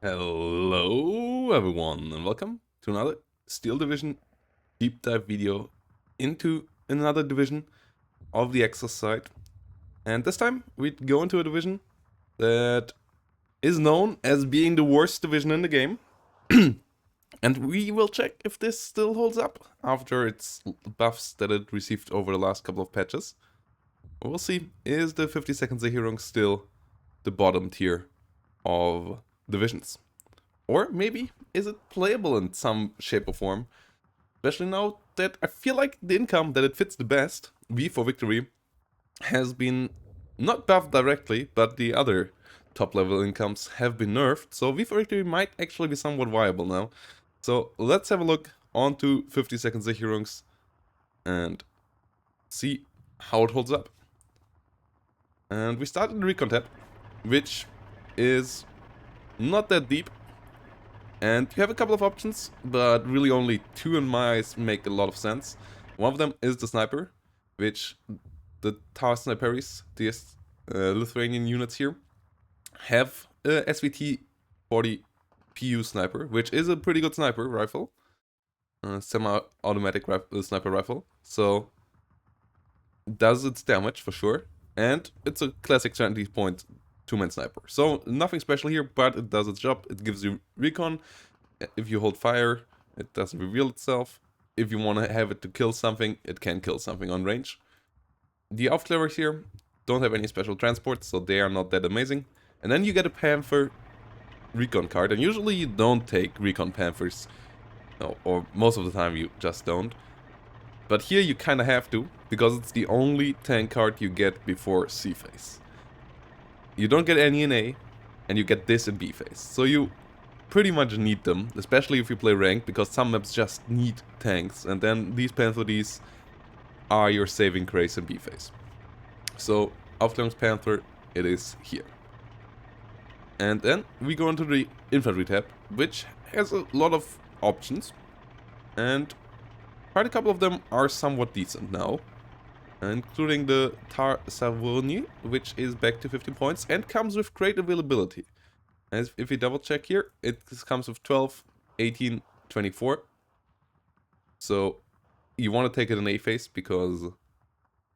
Hello everyone and welcome to another Steel Division deep dive video into another division of the Axis side. And this time we go into a division that is known as being the worst division in the game. And we will check if this still holds up after its buffs that it received over the last couple of patches. We'll see, is the 50-second Sicherung still the bottom tier of divisions? Or maybe is it playable in some shape or form? Especially now that I feel like the income that it fits the best, V for Victory, has been not buffed directly, but the other top level incomes have been nerfed, so V for Victory might actually be somewhat viable now. So let's have a look onto 50-second Sicherungs and see how it holds up. And we start in the Recon tab, which is not that deep. And you have a couple of options, but really only two in my eyes make a lot of sense. One of them is the sniper, which the tower sniperies, these Lithuanian units here, have a SVT-40 PU sniper, which is a pretty good sniper rifle. Semi-automatic sniper rifle. So, does its damage for sure. And it's a classic 20-point two-man sniper. So nothing special here, but it does its job. It gives you recon. If you hold fire, it doesn't reveal itself. If you want to have it to kill something, it can kill something on range. The Aufklärers here don't have any special transport, so they are not that amazing. And then you get a Panther recon card, and usually you don't take recon Panthers. No, or most of the time you just don't. But here you kind of have to, because it's the only tank card you get before C phase. You don't get any in A, and you get this in B phase. So you pretty much need them, especially if you play ranked, because some maps just need tanks, and then these Panther are your saving grace in B phase. So, Aufklärungs Panther, it is here. And then we go into the Infantry tab, which has a lot of options, and quite a couple of them are somewhat decent now. Including the Tar Savorny, which is back to 15 points and comes with great availability. As if we double check here, it comes with 12, 18, 24. So you want to take it in A phase because it's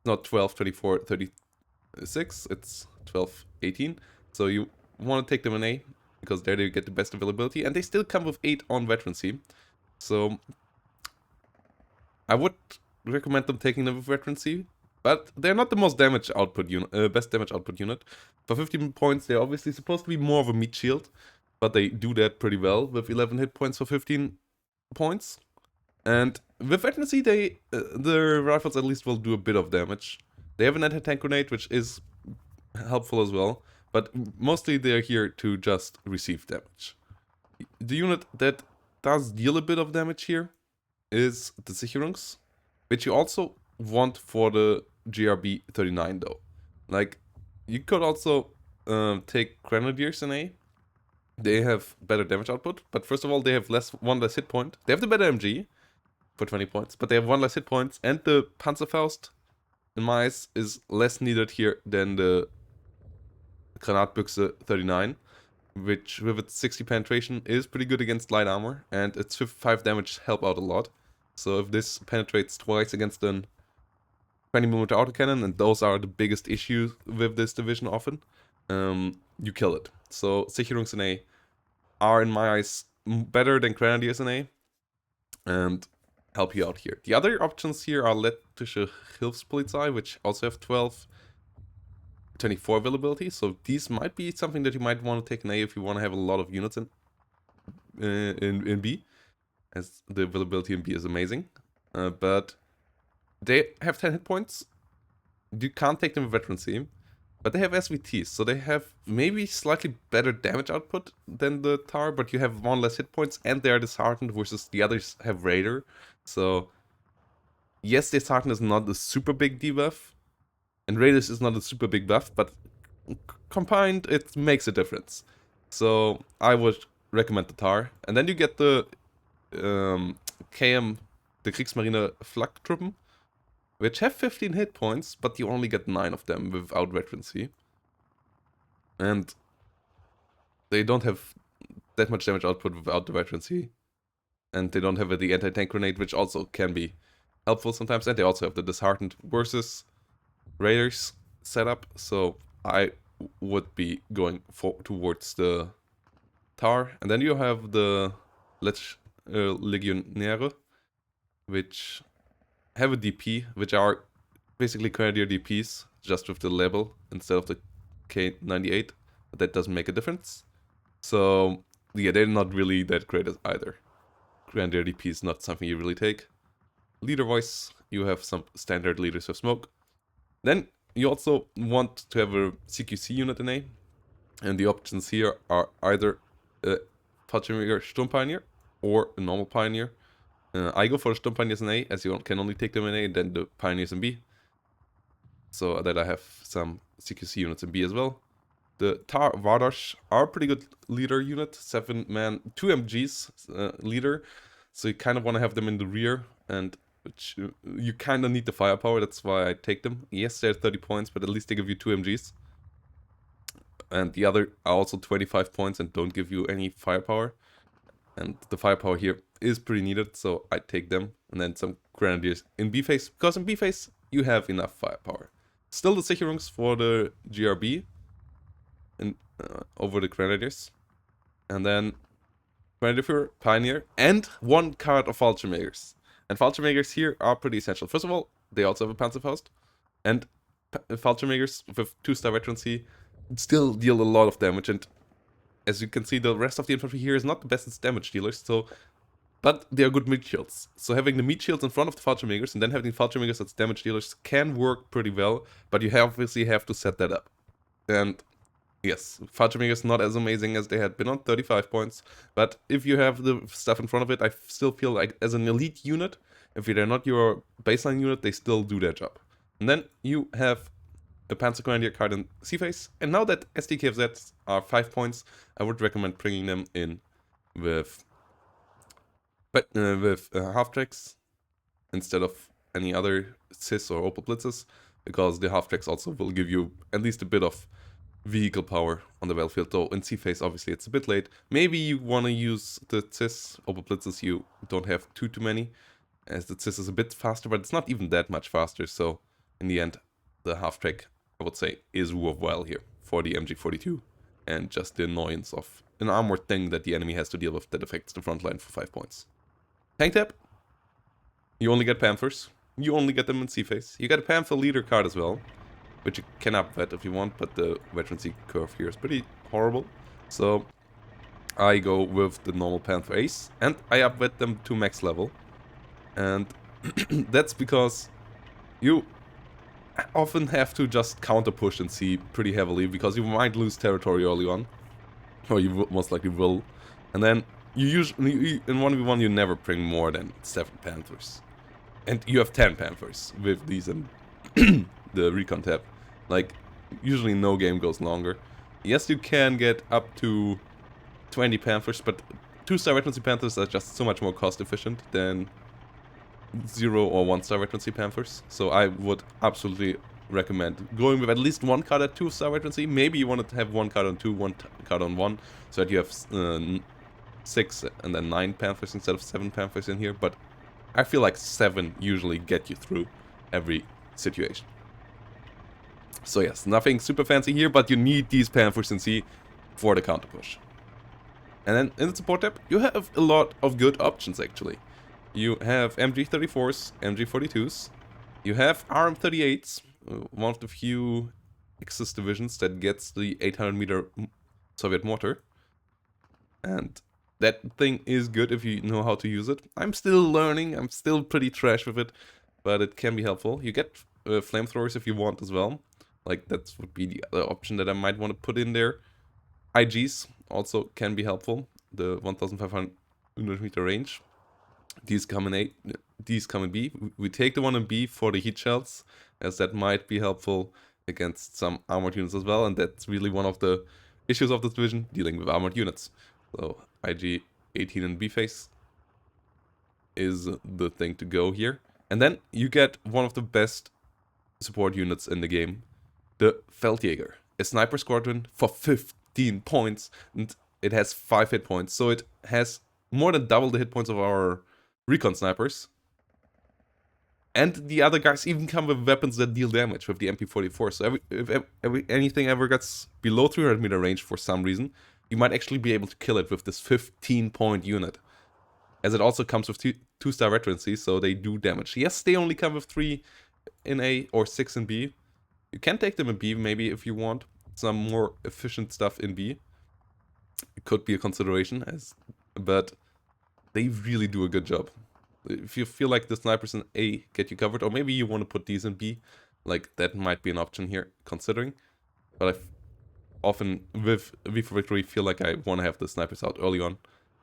not 12, 24, 36, it's 12, 18. So you want to take them in A because there they get the best availability, and they still come with 8 on veterancy. So I would recommend them taking them with veterancy. But they're not the most damage output unit, best damage output unit. For 15 points, they're obviously supposed to be more of a meat shield, but they do that pretty well with 11 hit points for 15 points. And with veterancy, the rifles at least will do a bit of damage. They have an anti-tank grenade, which is helpful as well, but mostly they're here to just receive damage. The unit that does deal a bit of damage here is the Sicherungs, which you also want for the GRB 39 though. Like, you could also take Grenadiers in A. They have better damage output, but first of all, they have one less hit point. They have the better MG for 20 points, but they have one less hit points, and the Panzerfaust, in my eyes, is less needed here than the Granatbüchse 39, which with its 60 penetration is pretty good against light armor, and its 5 damage help out a lot. So if this penetrates twice against an 20mm autocannon, and those are the biggest issues with this division often, you kill it. So Sicherungs in A are, in my eyes, better than Grenadiers in A, and help you out here. The other options here are Lettische Hilfspolizei, which also have 12, 24 availability, so these might be something that you might want to take in A if you want to have a lot of units in B, as the availability in B is amazing. But they have 10 hit points. You can't take them with veterancy, but they have SVTs, so they have maybe slightly better damage output than the Tar, but you have one less hit points, and they are disheartened versus the others have Raider. So yes, disheartened is not a super big debuff, and Raiders is not a super big buff, but combined it makes a difference. So I would recommend the Tar, and then you get the KM, the Kriegsmarine Flaktruppen, which have 15 hit points, but you only get 9 of them without veterancy. And they don't have that much damage output without the veterancy. And they don't have the anti-tank grenade, which also can be helpful sometimes. And they also have the disheartened versus raiders setup. So I would be going towards the Tar. And then you have the Legionnaire, which have a DP, which are basically Grenadier DPs, just with the label instead of the K98. But that doesn't make a difference. So yeah, they're not really that great either. Grenadier DP is not something you really take. Leader voice, you have some standard leaders with smoke. Then you also want to have a CQC unit in A. And the options here are either a Fallschirmjäger Sturm Pioneer or a normal Pioneer. I go for the Sturm Pioneers in A, as you can only take them in A, and then the Pioneers in B. So that I have some CQC units in B as well. The Tar Vardash are a pretty good leader unit, 7-man, 2 MGs leader. So you kind of want to have them in the rear, and you kind of need the firepower, that's why I take them. Yes, they're 30 points, but at least they give you 2 MGs. And the other are also 25 points and don't give you any firepower. And the firepower here is pretty needed, so I take them. And then some Grenadiers in B phase, because in B phase you have enough firepower. Still the Sicherungs for the GRB and over the Grenadiers. And then Grenadier, Pioneer, and 1 card of Fallschirmjägers. And Fallschirmjägers here are pretty essential. First of all, they also have a Panzerfaust. And Fallschirmjägers with 2-star veterancy still deal a lot of damage. And as you can see, the rest of the infantry here is not the best damage dealers, so but they are good meat shields. So having the meat shields in front of the Fallschirmjägers and then having Fallschirmjägers as damage dealers can work pretty well, but you obviously have to set that up. And yes, Fallschirmjägers not as amazing as they had been on 35 points, but if you have the stuff in front of it, I still feel like as an elite unit, if they're not your baseline unit, they still do their job. And then you have a Panzer Grenadier card in C-Phase, and now that SDKFZs are 5 points, I would recommend bringing them in with half-tracks instead of any other CIS or Opel Blitzes, because the half-tracks also will give you at least a bit of vehicle power on the battlefield, though in C-Phase obviously it's a bit late. Maybe you want to use the CIS Opel Blitzes, you don't have too many, as the CIS is a bit faster, but it's not even that much faster, so in the end, the half-track, I would say, is worthwhile here for the MG42, and just the annoyance of an armored thing that the enemy has to deal with that affects the front line for 5 points. Tank tap, you only get Panthers, you only get them in C-Phase. You get a Panther leader card as well, which you can up-vet if you want, but the veterancy curve here is pretty horrible. So I go with the normal Panther Ace, and I up-vet them to max level. And that's because you often have to just counter push and see pretty heavily, because you might lose territory early on, or you most likely will. And then you usually, in 1v1, you never bring more than 7 Panthers. And you have 10 Panthers with these and the Recon tab. Like, usually no game goes longer. Yes, you can get up to 20 Panthers, but 2-star veterancy Panthers are just so much more cost efficient than 0 or 1-star veterancy Panthers. So I would absolutely recommend going with at least 1 card at 2-star veterancy. Maybe you want to have 1 card on 2, 1 card on 1, so that you have 6 and then 9 Panthers instead of 7 Panthers in here. But I feel like 7 usually get you through every situation. So yes, nothing super fancy here, but you need these Panthers in C for the counter push. And then in the support tab, you have a lot of good options actually. You have MG34s, MG42s, you have RM38s, one of the few Axis divisions that gets the 800-meter Soviet mortar. And that thing is good if you know how to use it. I'm still learning, I'm still pretty trash with it, but it can be helpful. You get flamethrowers if you want as well. Like, that would be the other option that I might want to put in there. IGs also can be helpful. The 1,500 meter range. These come in A, these come in B. We take the one in B for the heat shells, as that might be helpful against some armored units as well. And that's really one of the issues of this division, dealing with armored units. So IG 18 in B phase is the thing to go here. And then you get one of the best support units in the game, the Feldjäger, a sniper squadron for 15 points. And it has 5 hit points, so it has more than double the hit points of our Recon snipers. And the other guys even come with weapons that deal damage with the MP44. So if anything ever gets below 300 meter range for some reason, you might actually be able to kill it with this 15-point unit. As it also comes with 2-star veterancy, so they do damage. Yes, they only come with 3 in A or 6 in B. You can take them in B maybe if you want some more efficient stuff in B. It could be a consideration, but they really do a good job. If you feel like the snipers in A get you covered, or maybe you want to put these in B, like that might be an option here, considering. But I often, with V for Victory, feel like I want to have the snipers out early on,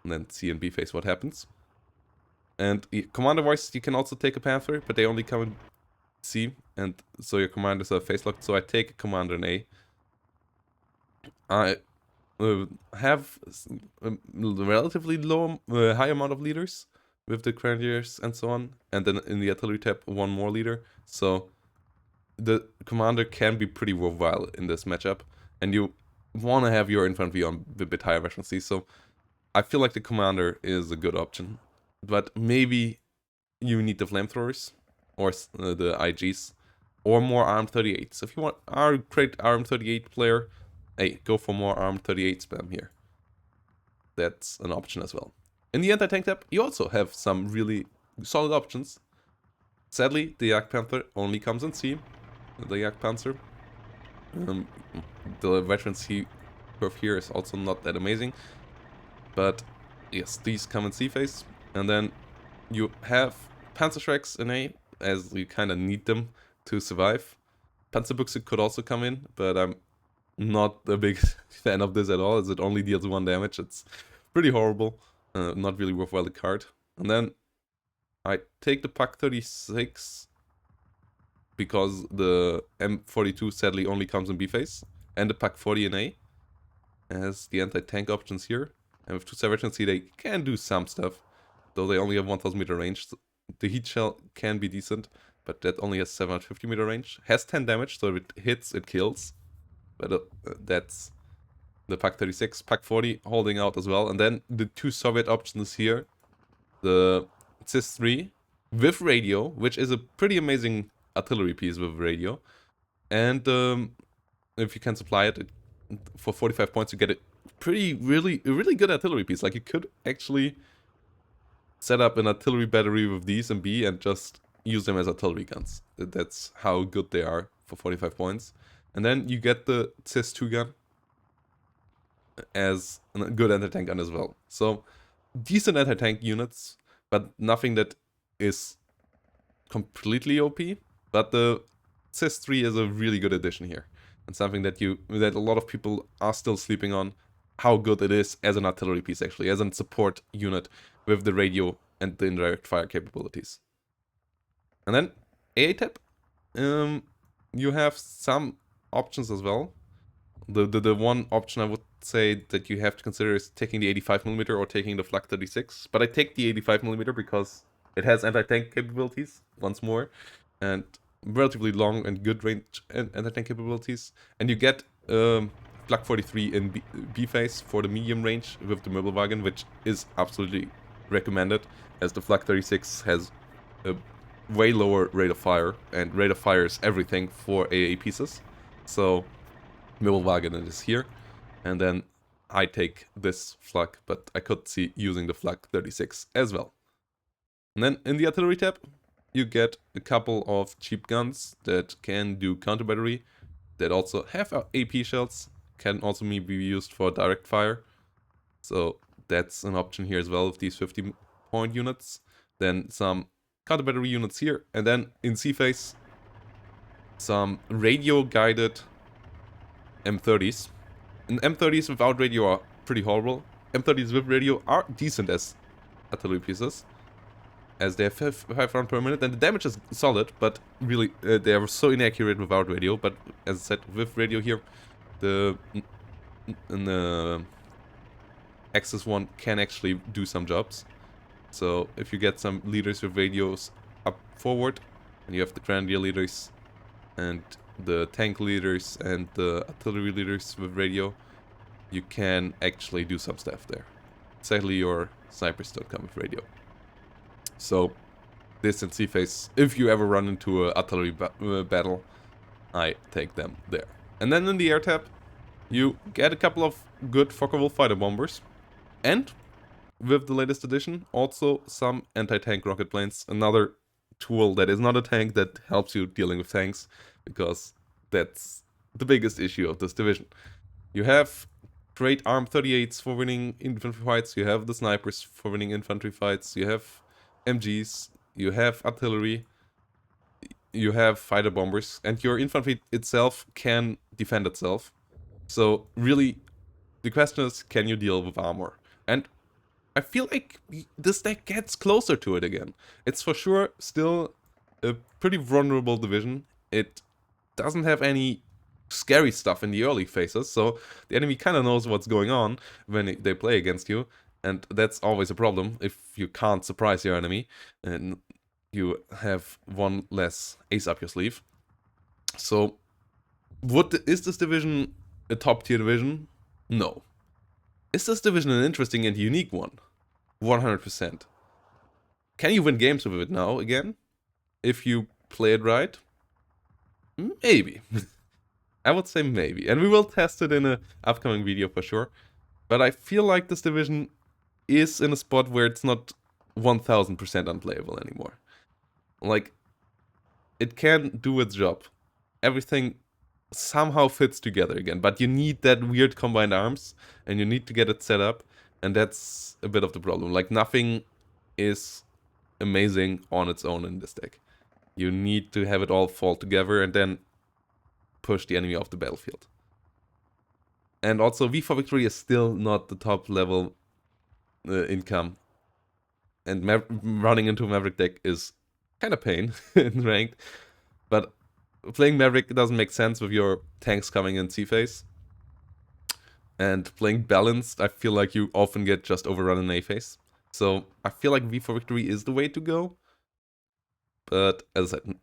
and then C and B phase what happens. And commander-wise, you can also take a Panther, but they only come in C, and so your commanders are phase locked, so I take a commander in A. I have a relatively high amount of leaders, with the grenadiers and so on, and then in the artillery tab, 1 more leader. So the commander can be pretty worthwhile in this matchup, and you want to have your infantry on a bit higher veterancy. So I feel like the commander is a good option, but maybe you need the flamethrowers or the IGs or more armed 38s. If you want a great armed 38 player, hey, go for more armed 38 spam here. That's an option as well. In the anti-tank tab, you also have some really solid options. Sadly, the Yak Panther only comes in C. The Yak Panther. The veterancy curve here is also not that amazing. But yes, these come in C phase. And then you have Panzer Shreks in A, as you kind of need them to survive. Panzerbuchse could also come in, but I'm not a big fan of this at all, as it only deals 1 damage. It's pretty horrible. Not really worthwhile the card. And then I take the Pak 36 because the M42 sadly only comes in B phase, and the Pak 40 in A as the anti-tank options here. And with 2-star veterancy they can do some stuff, though they only have 1000 meter range. The heat shell can be decent, but that only has 750 meter range. Has 10 damage, so if it hits, it kills. But that's the Pak 36, Pak 40 holding out as well. And then the 2 Soviet options here. The Sich-3 with radio, which is a pretty amazing artillery piece with radio. And if you can supply it for 45 points, you get a really good artillery piece. Like, you could actually set up an artillery battery with these in B and just use them as artillery guns. That's how good they are for 45 points. And then you get the Sich-2 gun as a good anti-tank gun as well. So decent anti-tank units, but nothing that is completely OP. But the Sich-3 is a really good addition here, and something that a lot of people are still sleeping on, how good it is as an artillery piece, actually, as a support unit with the radio and the indirect fire capabilities. And then AA tab, you have some options as well. The one option I would say that you have to consider is taking the 85mm or taking the Flak 36. But I take the 85mm because it has anti-tank capabilities, once more, and relatively long and good range anti-tank capabilities. And you get Flak 43 in B phase for the medium range with the Möbelwagen, which is absolutely recommended, as the Flak 36 has a way lower rate of fire, and rate of fire is everything for AA pieces. So Möbelwagen is here, and then I take this Flak, but I could see using the Flak 36 as well. And then in the artillery tab, you get a couple of cheap guns that can do counter battery, that also have AP shells, can also be used for direct fire. So that's an option here as well with these 50-point units. Then some counter battery units here, and then in C phase, some radio guided M30s. And M30s without radio are pretty horrible. M30s with radio are decent as artillery pieces, as they have 5 rounds per minute, and the damage is solid, but really they are so inaccurate without radio. But as I said, with radio here, the Axis one can actually do some jobs. So if you get some leaders with radios up forward, and you have the grenadier leaders and the tank leaders and the artillery leaders with radio, you can actually do some stuff there. Sadly, your snipers don't come with radio. So, distance sea phase, if you ever run into an artillery battle, I take them there. And then in the air tab, you get a couple of good Focke-Wulf fighter bombers. And, with the latest edition, also some anti-tank rocket planes. Another tool that is not a tank that helps you dealing with tanks, because that's the biggest issue of this division. You have great ARM 38s for winning infantry fights, you have the snipers for winning infantry fights, you have MGs, you have artillery, you have fighter bombers, and your infantry itself can defend itself. So really, the question is, can you deal with armor? And I feel like this deck gets closer to it again. It's for sure still a pretty vulnerable division. It doesn't have any scary stuff in the early phases, so the enemy kind of knows what's going on when they play against you, and that's always a problem if you can't surprise your enemy and you have one less ace up your sleeve. So, is this division a top tier division? No. Is this division an interesting and unique one? 100%. Can you win games with it now again? If you play it right? Maybe. I would say maybe. And we will test it in an upcoming video for sure. But I feel like this division is in a spot where it's not 1000% unplayable anymore. Like, it can do its job. Everything somehow fits together again. But you need that weird combined arms, and you need to get it set up. And that's a bit of the problem. Like, nothing is amazing on its own in this deck. You need to have it all fall together and then push the enemy off the battlefield. And also, V for Victory is still not the top level income. And running into a Maverick deck is kind of pain in ranked. But playing Maverick doesn't make sense with your tanks coming in C phase. And playing balanced, I feel like you often get just overrun in A phase. So I feel like V for Victory is the way to go. But as I said,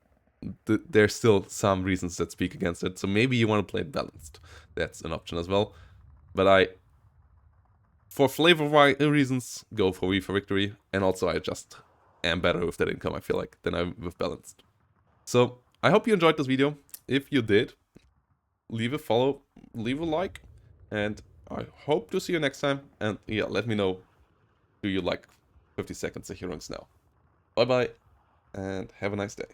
there's still some reasons that speak against it. So maybe you want to play it balanced. That's an option as well. But for flavor reasons, go for V for Victory. And also I just am better with that income, I feel like, than I'm with balanced. So I hope you enjoyed this video. If you did, leave a follow, leave a like. And I hope to see you next time. And yeah, let me know, do you like 50 seconds of heroings now? Bye bye, and have a nice day.